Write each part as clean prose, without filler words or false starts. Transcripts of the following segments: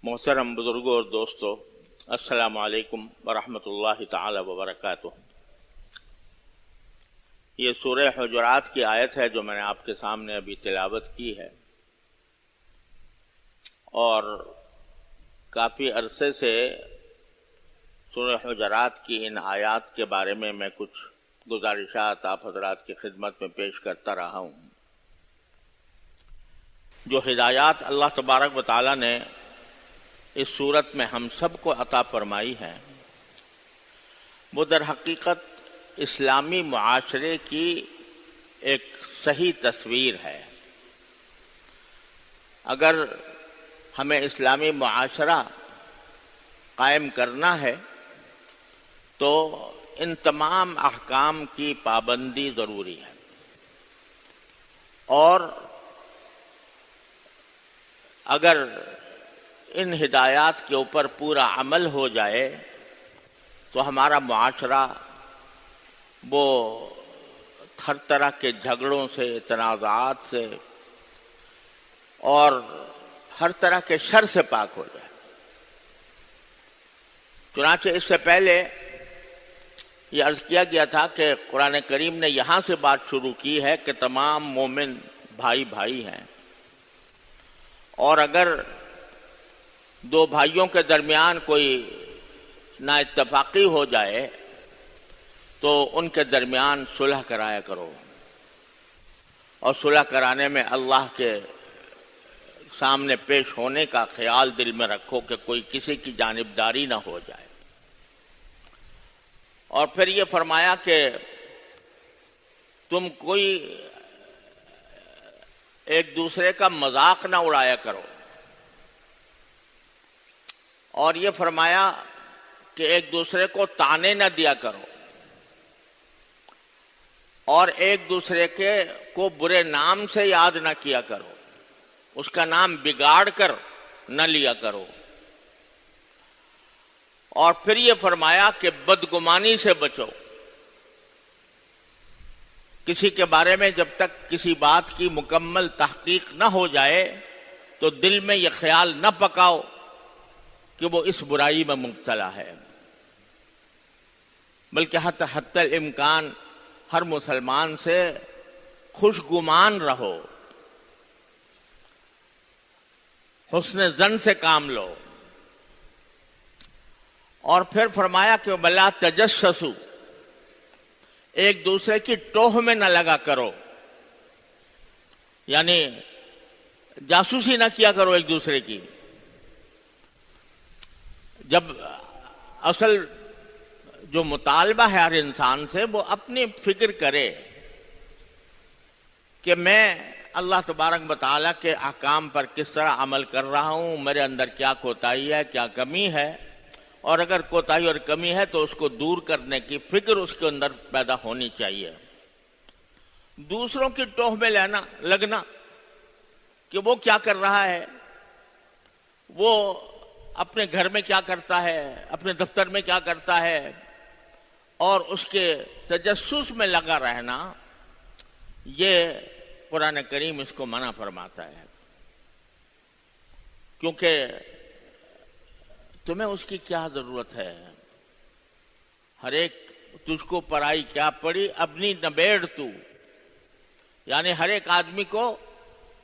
محترم بزرگوں اور دوستو، السلام علیکم ورحمۃ اللہ تعالی وبرکاتہ۔ یہ سورہ حجرات کی آیت ہے جو میں نے آپ کے سامنے ابھی تلاوت کی ہے، اور کافی عرصے سے سورہ حجرات کی ان آیات کے بارے میں کچھ گزارشات آپ حضرات کی خدمت میں پیش کرتا رہا ہوں۔ جو ہدایات اللہ تبارک و تعالی نے اس صورت میں ہم سب کو عطا فرمائی ہے، وہ در حقیقت اسلامی معاشرے کی ایک صحیح تصویر ہے۔ اگر ہمیں اسلامی معاشرہ قائم کرنا ہے تو ان تمام احکام کی پابندی ضروری ہے، اور اگر ان ہدایات کے اوپر پورا عمل ہو جائے تو ہمارا معاشرہ وہ ہر طرح کے جھگڑوں سے، تنازعات سے اور ہر طرح کے شر سے پاک ہو جائے۔ چنانچہ اس سے پہلے یہ عرض کیا گیا تھا کہ قرآن کریم نے یہاں سے بات شروع کی ہے کہ تمام مومن بھائی بھائی ہیں، اور اگر دو بھائیوں کے درمیان کوئی نا اتفاقی ہو جائے تو ان کے درمیان صلح کرایا کرو، اور صلح کرانے میں اللہ کے سامنے پیش ہونے کا خیال دل میں رکھو کہ کوئی کسی کی جانبداری نہ ہو جائے۔ اور پھر یہ فرمایا کہ تم کوئی ایک دوسرے کا مذاق نہ اڑایا کرو، اور یہ فرمایا کہ ایک دوسرے کو طعنے نہ دیا کرو، اور ایک دوسرے کو برے نام سے یاد نہ کیا کرو، اس کا نام بگاڑ کر نہ لیا کرو، اور پھر یہ فرمایا کہ بدگمانی سے بچو۔ کسی کے بارے میں جب تک کسی بات کی مکمل تحقیق نہ ہو جائے تو دل میں یہ خیال نہ پکاؤ کہ وہ اس برائی میں مبتلا ہے، بلکہ حتی الامکان ہر مسلمان سے خوشگمان رہو، حسن ظن سے کام لو۔ اور پھر فرمایا کہ بلا تجسسوا، ایک دوسرے کی ٹوہ میں نہ لگا کرو، یعنی جاسوسی نہ کیا کرو ایک دوسرے کی۔ جب اصل جو مطالبہ ہے ہر انسان سے، وہ اپنی فکر کرے کہ میں اللہ تبارک و تعالیٰ کے احکام پر کس طرح عمل کر رہا ہوں، میرے اندر کیا کوتاہی ہے، کیا کمی ہے، اور اگر کوتاہی اور کمی ہے تو اس کو دور کرنے کی فکر اس کے اندر پیدا ہونی چاہیے۔ دوسروں کی ٹوہ میں لگنا کہ وہ کیا کر رہا ہے، وہ اپنے گھر میں کیا کرتا ہے، اپنے دفتر میں کیا کرتا ہے، اور اس کے تجسس میں لگا رہنا، یہ قرآن کریم اس کو منع فرماتا ہے، کیونکہ تمہیں اس کی کیا ضرورت ہے؟ ہر ایک تجھ کو پرائی کیا پڑی، اپنی نبیڑ تو، یعنی ہر ایک آدمی کو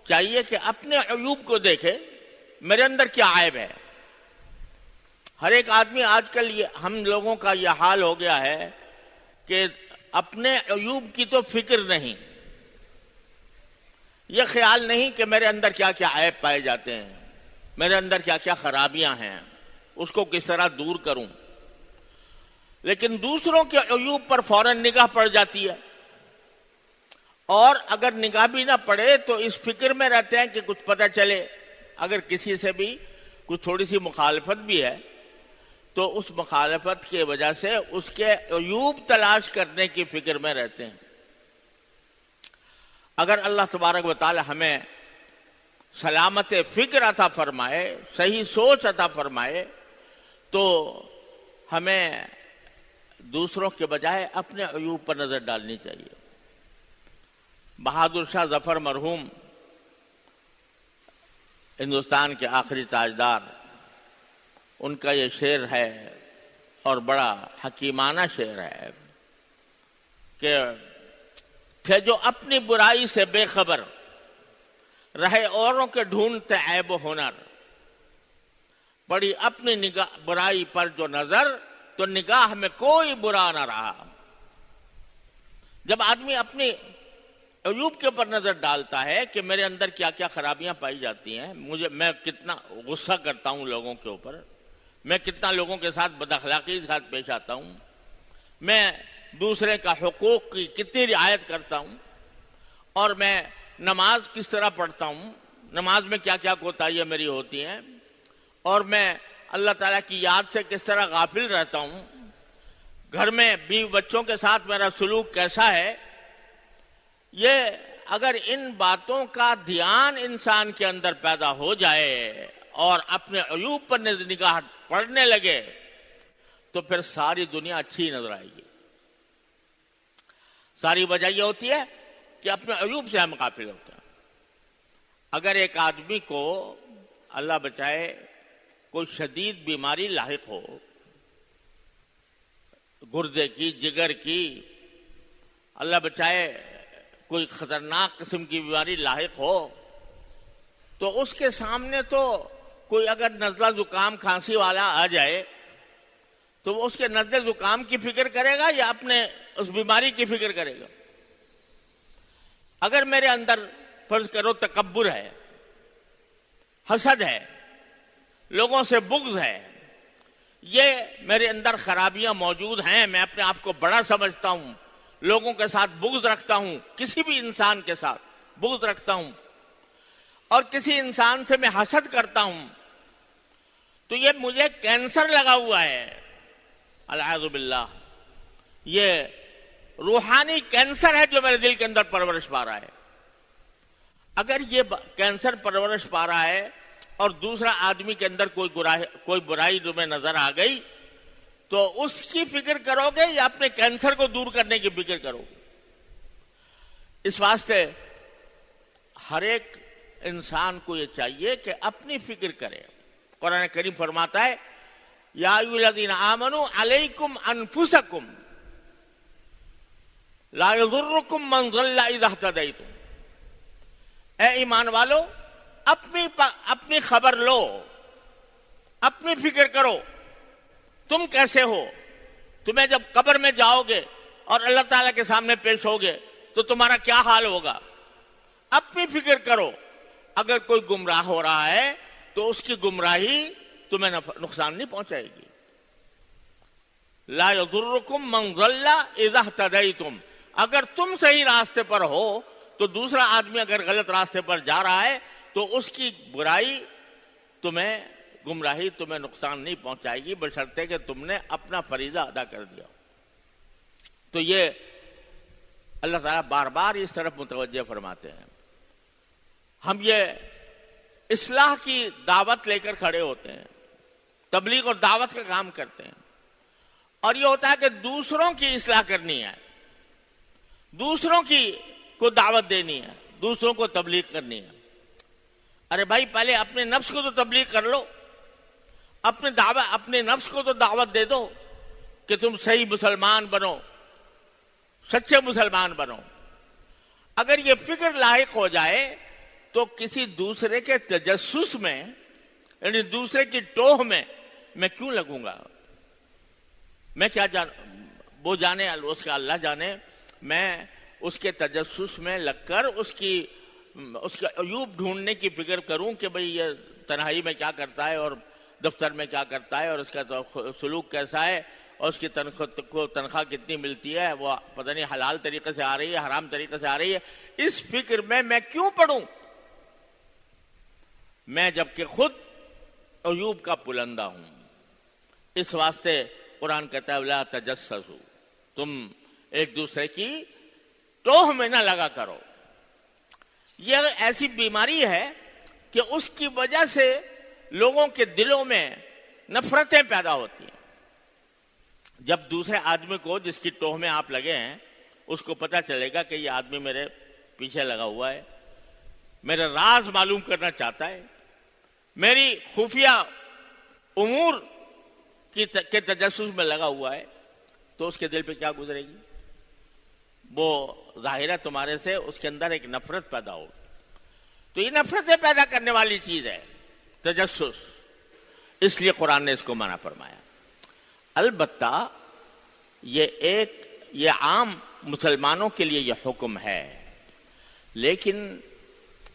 چاہیے کہ اپنے عیوب کو دیکھے، میرے اندر کیا عیب ہے۔ ہر ایک آدمی آج کل ہم لوگوں کا یہ حال ہو گیا ہے کہ اپنے عیوب کی تو فکر نہیں، یہ خیال نہیں کہ میرے اندر کیا کیا عیب پائے جاتے ہیں، میرے اندر کیا کیا خرابیاں ہیں، اس کو کس طرح دور کروں۔ لیکن دوسروں کے عیوب پر فوراً نگاہ پڑ جاتی ہے، اور اگر نگاہ بھی نہ پڑے تو اس فکر میں رہتے ہیں کہ کچھ پتہ چلے، اگر کسی سے بھی کچھ تھوڑی سی مخالفت بھی ہے تو اس مخالفت کی وجہ سے اس کے عیوب تلاش کرنے کی فکر میں رہتے ہیں۔ اگر اللہ تبارک و تعالی ہمیں سلامت فکر عطا فرمائے، صحیح سوچ عطا فرمائے، تو ہمیں دوسروں کے بجائے اپنے عیوب پر نظر ڈالنی چاہیے۔ بہادر شاہ ظفر مرحوم ہندوستان کے آخری تاجدار ان کا یہ شعر ہے اور بڑا حکیمانہ شعر ہے کہ تھے جو اپنی برائی سے بے خبر، رہے اوروں کے ڈھونڈتے عیب و ہنر، پڑی اپنی نگاہ برائی پر جو نظر، تو نگاہ میں کوئی برا نہ رہا۔ جب آدمی اپنی عیوب کے اوپر نظر ڈالتا ہے کہ میرے اندر کیا کیا خرابیاں پائی جاتی ہیں، میں کتنا غصہ کرتا ہوں لوگوں کے اوپر، میں کتنا لوگوں کے ساتھ بد اخلاقی کے ساتھ پیش آتا ہوں، میں دوسرے کا حقوق کی کتنی رعایت کرتا ہوں، اور میں نماز کس طرح پڑھتا ہوں، نماز میں کیا کیا کوتاہیاں میری ہوتی ہیں، اور میں اللہ تعالیٰ کی یاد سے کس طرح غافل رہتا ہوں، گھر میں بیوی بچوں کے ساتھ میرا سلوک کیسا ہے، یہ اگر ان باتوں کا دھیان انسان کے اندر پیدا ہو جائے اور اپنے عیوب پر نگاہ پڑنے لگے تو پھر ساری دنیا اچھی نظر آئے گی۔ ساری وجہ یہ ہوتی ہے کہ اپنے عیوب سے ہم غافل ہوتے ہیں۔ اگر ایک آدمی کو اللہ بچائے کوئی شدید بیماری لاحق ہو، گردے کی، جگر کی، اللہ بچائے کوئی خطرناک قسم کی بیماری لاحق ہو، تو اس کے سامنے تو کوئی اگر نزلہ زکام کھانسی والا آ جائے تو وہ اس کے نزلہ زکام کی فکر کرے گا یا اپنے اس بیماری کی فکر کرے گا؟ اگر میرے اندر فرض کرو تکبر ہے، حسد ہے، لوگوں سے بغض ہے، یہ میرے اندر خرابیاں موجود ہیں، میں اپنے آپ کو بڑا سمجھتا ہوں، لوگوں کے ساتھ بغض رکھتا ہوں، کسی بھی انسان کے ساتھ بغض رکھتا ہوں، اور کسی انسان سے میں حسد کرتا ہوں، تو یہ مجھے کینسر لگا ہوا ہے، العیاذ باللہ، یہ روحانی کینسر ہے جو میرے دل کے اندر پرورش پا رہا ہے۔ اگر یہ کینسر پرورش پا رہا ہے اور دوسرا آدمی کے اندر کوئی برائی تمہیں نظر آ گئی تو اس کی فکر کرو گے یا اپنے کینسر کو دور کرنے کی فکر کرو گے؟ اس واسطے ہر ایک انسان کو یہ چاہیے کہ اپنی فکر کرے۔ قرآن کریم فرماتا ہے یا ایھا الذین آمنوا علیکم انفسکم لا یضرکم من ضل اذا اہتدیتم، اے ایمان والو اپنی خبر لو، اپنی فکر کرو، تم کیسے ہو؟ تمہیں جب قبر میں جاؤ گے اور اللہ تعالیٰ کے سامنے پیش ہوگے تو تمہارا کیا حال ہوگا؟ اپنی فکر کرو۔ اگر کوئی گمراہ ہو رہا ہے تو اس کی گمراہی تمہیں نقصان نہیں پہنچائے گی۔ لا یضرکم من ضل اذا اہتدیتم، اگر تم صحیح راستے پر ہو تو دوسرا آدمی اگر غلط راستے پر جا رہا ہے تو اس کی برائی تمہیں، گمراہی تمہیں نقصان نہیں پہنچائے گی، بشرطے کہ تم نے اپنا فریضہ ادا کر دیا۔ تو یہ اللہ تعالیٰ بار بار اس طرف متوجہ فرماتے ہیں۔ ہم یہ اصلاح کی دعوت لے کر کھڑے ہوتے ہیں، تبلیغ اور دعوت کا کام کرتے ہیں، اور یہ ہوتا ہے کہ دوسروں کی اصلاح کرنی ہے، دوسروں کو دعوت دینی ہے، دوسروں کو تبلیغ کرنی ہے۔ ارے بھائی پہلے اپنے نفس کو تو تبلیغ کر لو، اپنے نفس کو تو دعوت دے دو کہ تم صحیح مسلمان بنو، سچے مسلمان بنو۔ اگر یہ فکر لاحق ہو جائے تو کسی دوسرے کے تجسس میں، یعنی دوسرے کی ٹوہ میں کیوں لگوں گا؟ میں کیا وہ جانے، اس کا اللہ جانے، میں اس کے تجسس میں لگ کر اس کے عیوب ڈھونڈنے کی فکر کروں کہ بھئی یہ تنہائی میں کیا کرتا ہے اور دفتر میں کیا کرتا ہے اور اس کا سلوک کیسا ہے اور اس کی تنخواہ کتنی ملتی ہے، وہ پتہ نہیں حلال طریقے سے آ رہی ہے حرام طریقے سے آ رہی ہے، اس فکر میں کیوں پڑوں؟ میں جبکہ خود عیوب کا پلندہ ہوں۔ اس واسطے قرآن کہتا ہے لا تجسسوا، تم ایک دوسرے کی ٹوہ میں نہ لگا کرو۔ یہ ایسی بیماری ہے کہ اس کی وجہ سے لوگوں کے دلوں میں نفرتیں پیدا ہوتی ہیں۔ جب دوسرے آدمی کو جس کی ٹوہ میں آپ لگے ہیں اس کو پتہ چلے گا کہ یہ آدمی میرے پیچھے لگا ہوا ہے، میرا راز معلوم کرنا چاہتا ہے، میری خفیہ امور کے تجسس میں لگا ہوا ہے تو اس کے دل پہ کیا گزرے گی؟ وہ ظاہر ہے تمہارے سے اس کے اندر ایک نفرت پیدا ہوگی. تو یہ نفرتیں پیدا کرنے والی چیز ہے تجسس، اس لیے قرآن نے اس کو منع فرمایا. البتہ یہ عام مسلمانوں کے لیے یہ حکم ہے، لیکن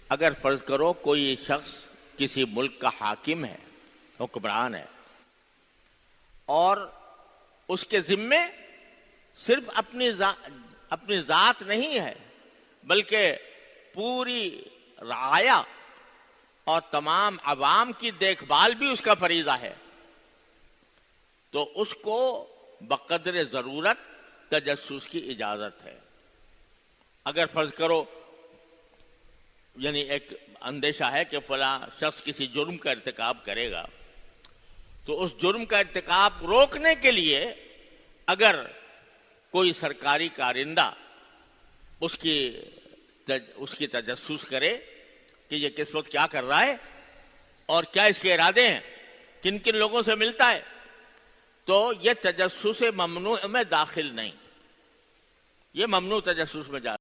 اگر فرض کرو کوئی شخص کسی ملک کا حاکم ہے، حکمران ہے، اور اس کے ذمے صرف اپنی ذات نہیں ہے بلکہ پوری رعایا اور تمام عوام کی دیکھ بھال بھی اس کا فریضہ ہے، تو اس کو بقدر ضرورت تجسس کی اجازت ہے. اگر فرض کرو یعنی ایک اندیشہ ہے کہ فلاں شخص کسی جرم کا ارتکاب کرے گا، تو اس جرم کا ارتکاب روکنے کے لیے اگر کوئی سرکاری کارندہ اس کی تجسس کرے کہ یہ کس وقت کیا کر رہا ہے اور کیا اس کے ارادے ہیں، کن کن لوگوں سے ملتا ہے، تو یہ تجسس ممنوع میں داخل نہیں، یہ ممنوع تجسس میں